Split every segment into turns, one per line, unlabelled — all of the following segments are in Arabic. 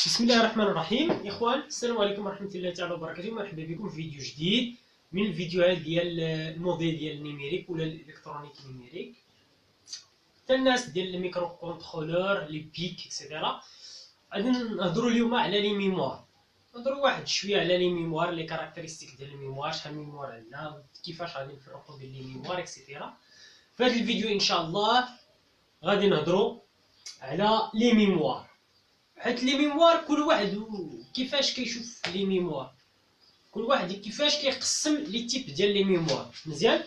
بسم الله الرحمن الرحيم. اخوان السلام عليكم ورحمه الله تعالى وبركاته. مرحبا بكم في فيديو جديد من الفيديوهات ديال الموديل ديال النيميريك ولا الالكترونيك نيميريك حتى الناس ديال الميكرو كونترولور لي بيك اكسيتيرا. غادي نهضروا اليوم على لي ميموار، نهضروا واحد شويه على لي ميموار، لي كاركتيرستيك ديال الميموار، شحال من ميموار عندنا، كيفاش غادي نفرقوا بين لي ميموار اكسيتيرا. في هذا الفيديو ان شاء الله غادي نهضروا على لي ميموار، حيت لي ميموار كل واحد كيفاش كيشوف لي ميموار، كل واحد كيفاش كيقسم لي تيب ديال لي ميموار. مزيان،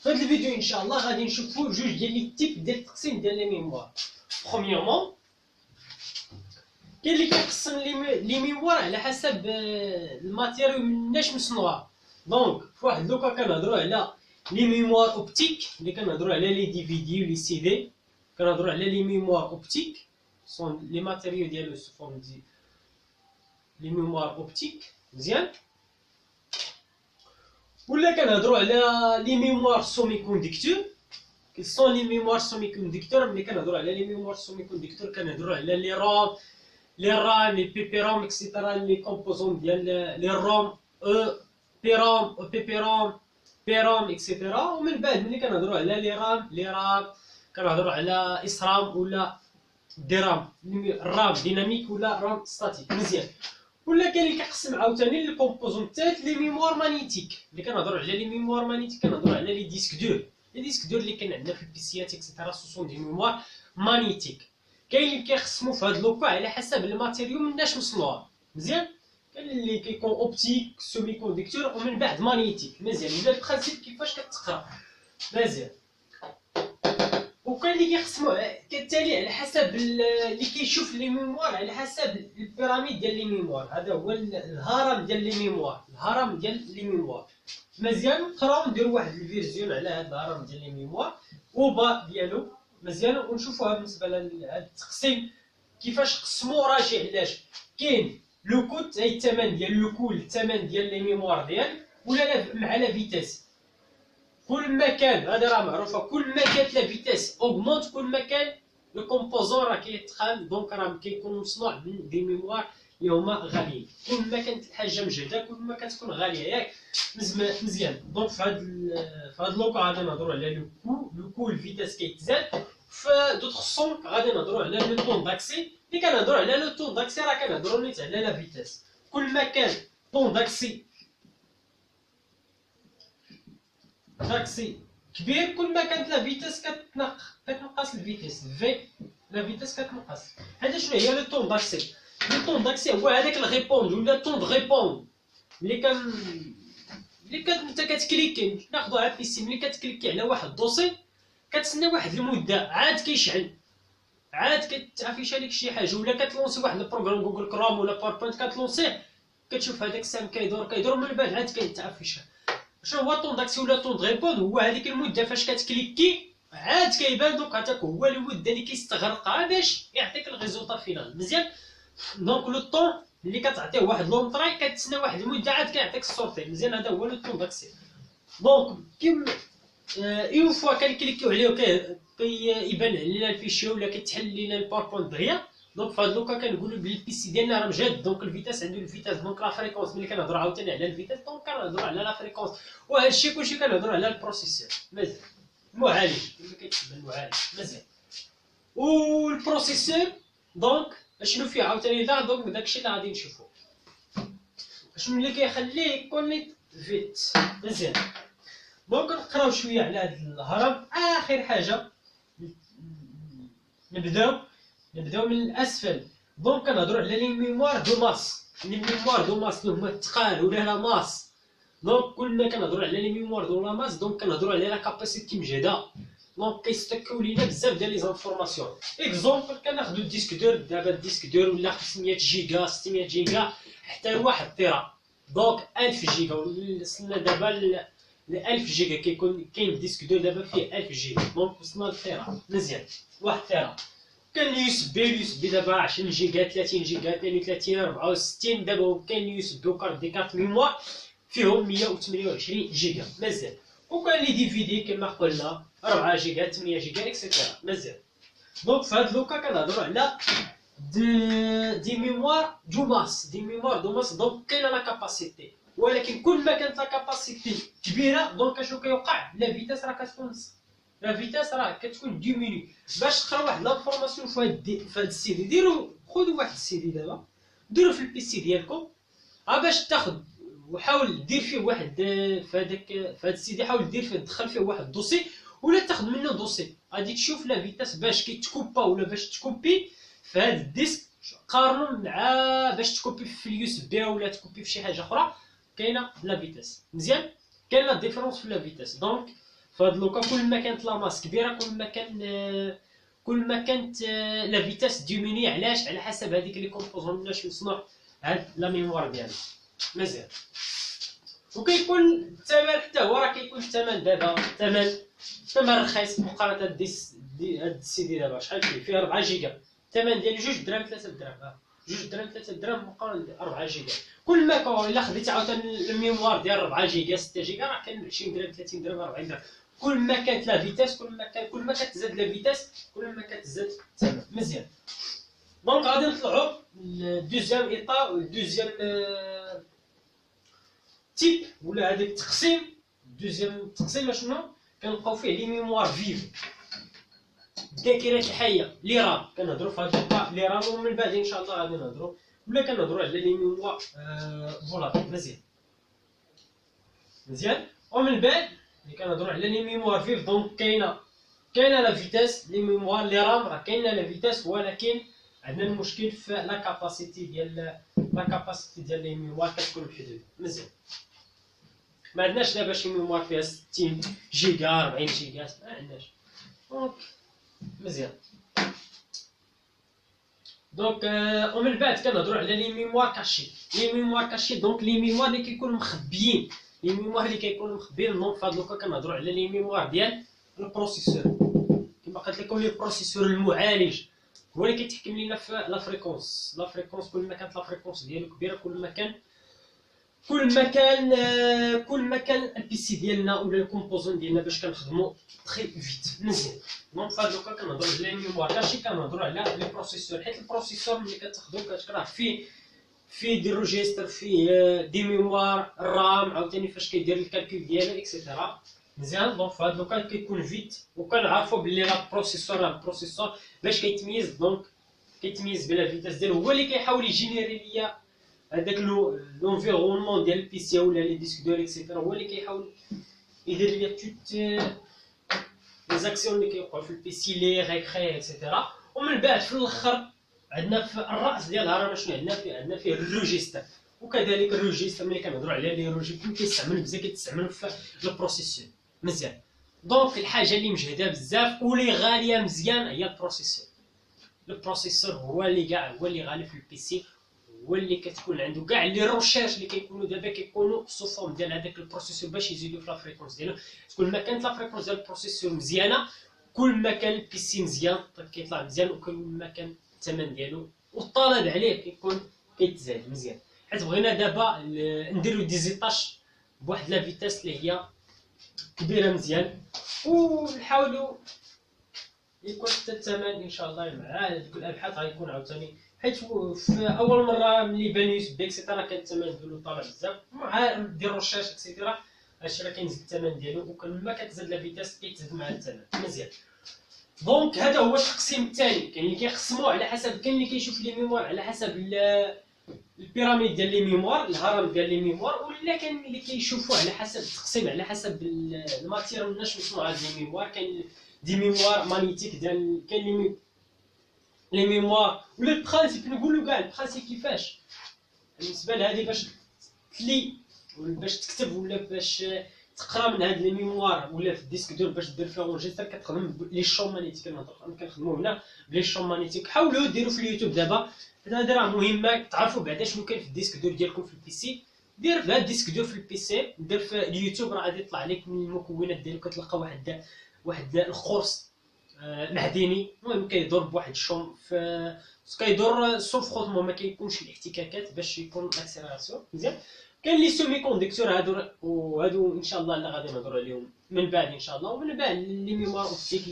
في هذا الفيديو ان شاء الله غادي نشوفوا جوج ديال لي تيب ديال التقسيم ديال لي ميموار. برومييرمون كاين اللي كيقسم لي ميموار على حسب الماتيريال مناش مصنوعه. دونك في واحد لوكا كنهضروا على لي ميموار اوبتيك، اللي كنهضروا على لي دي في دي ولي سي دي، كنهضروا على لي ميموار اوبتيك sont les matériaux ديالو sous forme de les mémoires optiques. مزيان، ولا كنهضروا على لي ميموار سومي كونديكتور. كي سون لي ميموار سومي كونديكتور، ملي كنهضروا على لي ميموار سومي كونديكتور كنهضروا على لي روم، لي رام، لي بي بي روم اكسيتيرا، لي كومبوزون ديال لي روم، بي روم، بي بي روم، بي روم اكسيتيرا. ومن بعد ملي كنهضروا على لي رام كنهضروا على اس رام ولا دي رام، رام ديناميك ولا رام ستاتيك. مزيان، ولا كاين اللي كيقسم عاوتاني لي كومبوزون الثالث لي ميموار مانيتيك. اللي كنهضروا على لي ميموار مانيتيك كنهضروا على لي ديسك دور، لي ديسك دور اللي كاين عندنا في البيسيات اكسيتيرا سوسون دي ميموار مانيتيك. كاين اللي كيقسموا في هذا لوكا على حسب الماتيريو مناش مصنوعه. مزيان، كاين اللي كيكون اوبتيك سومي كونديكتور ومن بعد مانيتيك. مزيان، ولا البرانسيپ كيفاش كتقرا. مزيان، وكاين اللي كيقسموا كالتالي على حسب اللي كيشوف لي ميموار على حسب البيراميد ديال لي ميموار. هذا هو الهرم ديال لي ميموار، الهرم ديال لي ميموار. مزيان، نقراو نديرو واحد الفيرسيون على هذا الهرم ديال لي ميموار وبا ديالو. مزيان، ونشوفوها بالنسبه لهذا التقسيم كيفاش قسموا. راجع علاش كاين لو كوت، اي الثمن ديال لو كول، الثمن ديال لي ميموار ديال ولا مع لا فيتاس. كل ما كان، هذا راه معروفه، كل ما كانت لا فيتاس اوغمونت كل ما كان لو كومبوزون راه كيتخان. دونك راه كيكون مصنوع من دي ميموار اللي هما غاليين. كل ما كانت الحاجه مجهده كل ما كتكون غاليه، ياك؟ مزيان. دونك في هاد لوكا غادي نهضروا على لو كو الفيتاس كيتزاد. في دوطخ سون غادي نهضروا على لو طون داكسي. ملي كنهضروا على لو طون داكسي راه كنهضروا نيت على لا فيتاس. كل ما كان طون داكسي كبير كل ما كانت لا فيتاس كتنقص الفيتاس في لا فيتاس كتنقص. هذا شنو هي لو طون داكسي؟ لو طون داكسي هو هذاك الريبوند ولا طون دو ريبوند اللي انت كتكليكي. ناخذوها في السي، ملي كتكليكي على واحد الدوسي كتسنى واحد المده عاد كيشعل، عاد كتافيش لك شي حاجه، ولا كتلونسي واحد البروغرام جوجل كروم ولا باوربوينت كتلونسيه كتشوف هذاك السهم كيدور ومن بعد عاد كيتافيش. شنو هو طون داكسي ولا طون ريبون؟ هو هذيك المده فاش كتكليكي عاد كيبان. دونك هذاك هو المده اللي كيستغرقها باش يعطيك الريزولطا فينال. مزيان، دونك لو طون اللي كتعطيه واحد لونطري كتسنى واحد المده عاد كيعطيك السورتي. مزيان، هذا هو لو طون داكسي. دونك كيما اون فوا كنكليكيو عليه كيبان لنا الفيشيو ولا كيتحل لنا الباوربوينت دغيا. دونك في هذا لوكا كنقولوا بلي البيسي ديالنا راه مجهد. دونك الفيتاس عنده الفيتاس، دونك لا فريكونس. ملي كنهضروا عاوتاني على الفيتاس دونك كنهضروا على لا فريكونس، وهذا الشيء كلشي كنهضروا على البروسيسور. مزيان، المعالج كما كيتسمى المعالج. مزيان، والبروسيسور دونك اشنو فيه عاوتاني لا. دونك داكشي اللي غادي نشوفو شنو اللي كيخليه يكونيت فيت. مزيان، دونك نقراو شويه على هذا الهرم. اخر حاجه نبداو من الاسفل. دونك كنهضروا على لي ميموار دو ماس. لي ميموار دو ماس اللي هما الثقال ولا لا ماس. دونك كل ما كنهضروا على لي ميموار دو لا ماس دونك كنهضروا على لا كاباسيتي مجهده. دونك كيستوكيو لينا بزاف ديال لي زانفورماسيون. اكزومبل كناخذوا الديسك دور. دابا الديسك دور ولا 500 جيجا 600 جيجا حتى لواحد تيرا. دونك 1000 جيجا وصلنا دابا ل 1000 جيجا. كاين الديسك دور دابا فيه 1000 جيجا. دونك وصلنا للتيرا. مزيان، واحد تيرا. كاين اليو اس بي دابا 20 جيجا 30 جيجا 32 64. دابا كاين اليو اس بي وكارت دي كارت ميموار فيهم 128 جيجا. مزيان، وكاين لي دي في دي كما قلنا 4 جيجا 8 جيجا اكسيتيرا. مزيان، دونك في هاد لوكا كنهضروا على دي ميموار دو ماس، دونك كاينه لا كاباسيتي، ولكن كل ما كانت لا كاباسيتي كبيره دونك اشنو كيوقع؟ لا فيتاس راه كتكون، لا فيتاس راه كتكون ديميني. باش تقراو واحد لانفورماسيون في هاد السيدي، ديروا خذوا واحد السيدي دابا، ديروا في البيسي ديالكم، باش تاخذ وحاول دير فيه واحد في هاد السيدي، حاول دير فيه تدخل فيه واحد الدوسي ولا تاخذ منه دوسي، غادي تشوف لا فيتاس باش كيتكوبا ولا باش تكوبي في هاد الديسك. قارنوا مع باش تكوبي في اليو اس بي ولا تكوبي في شي حاجه اخرى، كاينه لا فيتاس مزيان، كاين لا ديفيرونس في لا فيتاس. دونك في هاد لوكا كل ما كانت لا ماس كبيره كل ما كانت لا فيتاس ديميني. علاش؟ على حسب هذيك لي كومبوزون مناش يصنع هاد لا ميموار ديالنا مزيان. وكيكون الثمن حتى هو راه كيكون الثمن دابا ثمن رخيص مقارنه هاد السيدي دابا شحال فيه 4 جيجا، الثمن ديالو 2 دراهم 3 دراهم، 2 دراهم 3 دراهم مقارنه 4 جيجا. كل ما كون الا خديتي عاوتاني الميموار ديال 4 جيجا 6 جيجا راه كاين 20 درهم 30 درهم 40 درهم. كل ما كانت لا فيتاس كل ما كتزاد لا فيتاس كل ما كتزاد الثمن مزيان. دونك غادي نطلعوا الدوزيام ايطا والدوزيام تيب ولا هذاك التقسيم. الدوزيام تقسيم شنو كنلقاو فيه لي ميموار فيف، الذاكرة الحية لي رام. كنهضروا في هاد لي رام، ومن بعد ان شاء الله غادي نهضروا ولا كنهضروا على لي ميموار فولاتيل مزيان. ومن بعد ملي كنهضروا على لي ميموار فيف دونك كاينه لا فيتاس. لي ميموار لي رام راه كاينه لا فيتاس، ولكن عندنا المشكل في لا كاباسيتي ديال لي ميموار كتكون محدوده مزيان. ما عندناش دابا شي ميموار فيها 60 جيجا 40 جيجا، ما عندناش. دونك مزيان. دونك ومن بعد كنهضروا على لي ميموار كاشي. لي ميموار كاشي دونك لي ميموار اللي كيكونوا مخبيين، دونك في هاد لوكا كنهضروا على لي ميموار ديال البروسيسور. كما قلت لكم لي بروسيسور المعالج هو اللي كيتحكم لينا في لا فريكونس. كل ما كانت لا فريكونس ديالو كبيره كل ما كان البي سي ديالنا ولا الكومبوزون ديالنا باش كنخدموا تري فيت مزيان. دونك فهاد لوكا كنهضروا على الميموار كاشي، كنهضروا على لي بروسيسور، حيت البروسيسور ملي كتاخذو كتكره فيه دي روجيستر، فيه دي ميموار الرام عاوتاني فاش كيدير الكالكول ديالو اكسيتيرا مزيان. دونك فهاد لوكا كيكون فيت، وكنعرفوا بلي لا البروسيسور باش كيتميز، دونك كيتميز بلا فيتاس ديالو، هو اللي كيحاول يجينيري ليا هذاك لونفيرونمون ديال البي سي ولا لي ديسك دور اكسيتيرا، هو اللي كيحاول يدير ليا توت لي زاكسيون اللي كيوقعوا في البي سي لي ريكري اكسيتيرا. ومن بعد في الاخر عندنا في الراس ديالها راه شنو عندنا فيه الريجيستر. وكذلك الريجيستر ملي كنهضروا على لي ريجيستر كيستعمل بزاف في البروسيسور مزيان. دونك الحاجه اللي مجهده بزاف واللي غاليه مزيان هي البروسيسور هو اللي غالي في البي سي، هو اللي كتكون عنده كاع لي روشيرش اللي كيكونوا دابا كيكونوا سو فورم ديال هذاك البروسيسور باش يزيدوا في لا فريكونس ديالو. كل ما كانت لا فريكونس ديال البروسيسور مزيانه كل ما كان البي سي مزيان كيطلع مزيان، وكل ما كان الثمن ديالو والطلب عليه كيتزاد مزيان. حيت بغينا دابا نديرو ديزيطاش بواحد لا فيتاس اللي هي كبيره مزيان، ونحاولوا يكون حتى الثمن ان شاء الله مع دوك الابحاث غيكون عاوتاني، حيت في اول مره ملي بان يو اس بي اكسيتيرا كان الثمن ديالو طالع بزاف، مع دير ريشيرش اكسيتيرا هادشي راه كينزل الثمن ديالو، وكل ما كتزاد لا فيتاس كيتزاد مع الثمن مزيان. دونك هذا هو التقسيم الثاني. كاين اللي كيقسموا على حسب، كاين اللي كيشوف لي ميموار على حسب البيراميد ديال لي ميموار، الهرم ديال لي ميموار، ولا كاين اللي كيشوفوا على حسب التقسيم على حسب الماتير مناش مصنوعه هاد لي ميموار. كاين دي ميموار مانيتيك ديال، كاين لي ميموار ولا البرانسيب، نقولوا كاع البرانسيب كيفاش بالنسبه لهادي باش تلي ولا باش تكتب ولا باش تقرا من هاد لي ميموار ولا في الديسك دور باش دير فيها اونجستر، كتخدم لي شون مانيتيك. كنخدموا هنا بلي شون مانيتيك. حاولوا ديروا في اليوتيوب دابا، هذا راه مهمه تعرفوا بعدا شنو كاين في الديسك دور ديالكم في البي سي. دير في هاد الديسك دور في البي سي، دير في اليوتيوب راه غادي يطلع لك من المكونات ديالو، كتلقى واحد الخرص معدني، المهم كيدور بواحد الشوم كيدور سوف خوتمون ما كيكونش الاحتكاكات باش يكون اكسيليراسيون مزيان. كاين لي سيمي كونديكتور هادو ان شاء الله اللي غادي نهضروا عليهم من بعد ان شاء الله، ومن بعد لي ميموار اوبتيك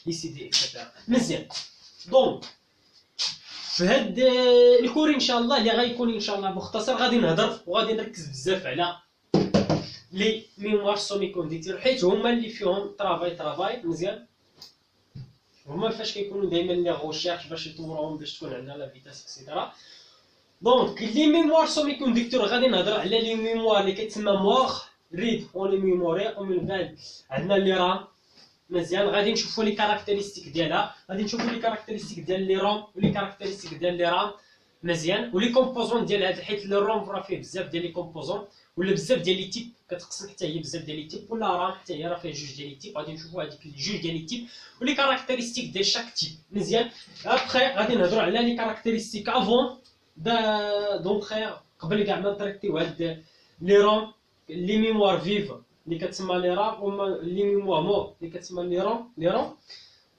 لي سي دي اكسيتيرا مزيان. دونك في هاد الكوري ان شاء الله اللي غيكون ان شاء الله مختصر، غادي نهضر وغادي نركز بزاف على لي ميموار سومي كونديكتور، حيت هما اللي فيهم طرافاي مزيان. هما فاش كيكونوا دائما لي غوشيرش باش يطوروهم باش تكون عندنا لا فيتاس اكسيتيرا. دونك لي ميموار سومي كونديكتور غادي نهضر على لي ميموار اللي كيتسمى مواغ ريد اون لي ميموري، ومن بعد عندنا لي رام مزيان. غادي نشوفوا لي كاركتيرستيك ديالها، غادي نشوفوا لي كاركتيرستيك ديال لي روم ولي كاركتيرستيك ديال لي رام مزيان، ولي كومبوزون ديال هذا، حيت لي روم راه فيه بزاف ديال لي كومبوزون ولا بزاف ديال لي تيب، كتقسم حتى هي بزاف ديال لي تيب، ولا رام حتى هي راه فيها جوج ديال لي تيب. غادي نشوفوا هذيك جوج ديال لي تيب ولي كاركتيرستيك ديال شاك تيب مزيان. ابخي غادي نهضروا على لي كاركتيرستيك افون دونك قبل كاع ما نتريتيو هاد لي روم لي ميموار فيف اللي كتسمى لي رام، وما لي ميموار مو اللي كتسمى لي روم.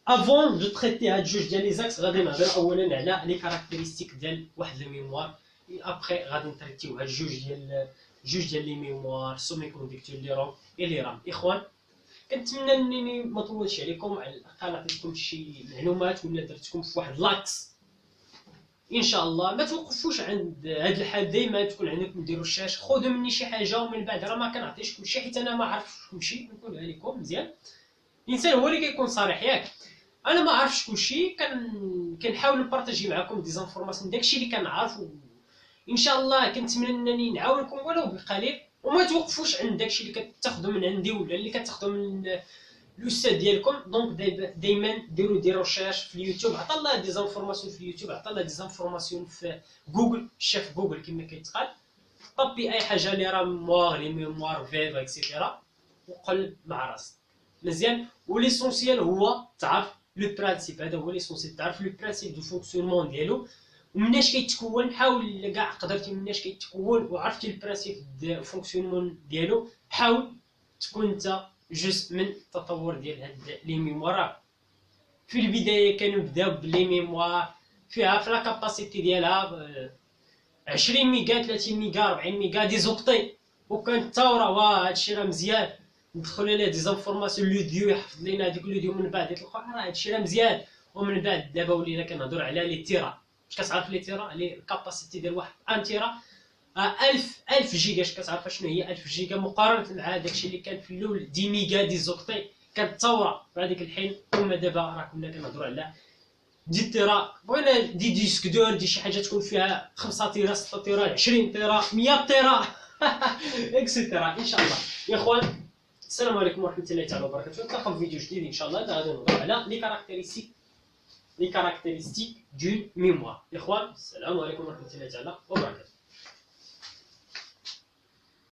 افون دو تريتي هاد جوج ديال لي زاكس غادي نهضر اولا على لي كاركتيرستيك ديال واحد الميموار، ابخي غادي نتريتيو هاد جوج ديال لي ميموار سومي كونديكتور لي روم اي لي رام. اخوان كنتمنى انني ما طولتش عليكم، على الاقل عطيتكم شي معلومات ولا درتكم في واحد لاكس. ان شاء الله ما توقفوش عند هاد الحال، دائما تكون عندكم ديروا الشاشه، خذوا مني شي حاجه ومن بعد راه ما كنعطيش كلشي، حيت انا ما عرفتش كلشي نقولها لكم مزيان. الانسان هو اللي كيكون صريح ياك، انا ما عرفتش كلشي، كنحاول نبارطاجي معكم دي زانفورماسيون داكشي اللي كنعرف، ان شاء الله كنتمنى انني نعاونكم ولو بقليل. وما توقفوش عند داكشي اللي كتاخذوا من عندي ولا اللي كتاخذوا من الاستاذ ديالكم. دونك دائما ديروا دي ريشيرش في اليوتيوب، عطا الله دي زانفورماسيون في اليوتيوب، عطا الله دي زانفورماسيون في جوجل، شاف جوجل كما كيتقال، طبي اي حاجه لي راه مواغ لي ميموار فيف اكسيتيرا وقلب مع راسك مزيان. وليسونسيال هو تعرف لو برانسيپ، هذا هو ليسونسيال، تعرف لو برانسيپ دو فونكسيونمون ديالو ومناش كيتكون. حاول كاع قدرتي مناش كيتكون وعرفتي البرانسيپ دو فونكسيونمون ديالو، حاول تكون انت جزء من التطور ديال هاد لي ميموار. في البدايه كانوا بداو بلي ميموار فيها في لا كاباسيتي ديالها 20 ميغا 30 ميغا 40 ميغا دي زوكتي، وكانت الثوره واه هادشي راه مزيان ندخلوا ليه دي زانفورماسيون لوديو يحفظ لينا هذيك لوديو، من بعد يطلقوا راه هادشي راه مزيان. ومن بعد دابا ولينا كنهضروا على لي تيرا. واش كتعرف لي تيرا؟ لي الكاباسيتي ديال واحد ان تيرا 1000 جيجا. اش كتعرف شنو هي 1000 جيجا مقارنه مع داكشي اللي كان في الاول 10 ميغا دي زوكتي؟ كانت ثوره في هذيك الحين. وما دابا راه كنا كنهضروا على دي تيرا، بغينا دي ديسك دور دي شي حاجه تكون فيها 5 تيرا 6 تيرا 20 تيرا 100 تيرا اكسيتيرا. ان شاء الله يا اخوان، السلام عليكم ورحمه الله تعالى وبركاته. نتلاقاو في فيديو جديد ان شاء الله، غادي نهضروا على لي كاركتيرستيك دو ميموار. اخوان السلام عليكم ورحمه الله تعالى وبركاته.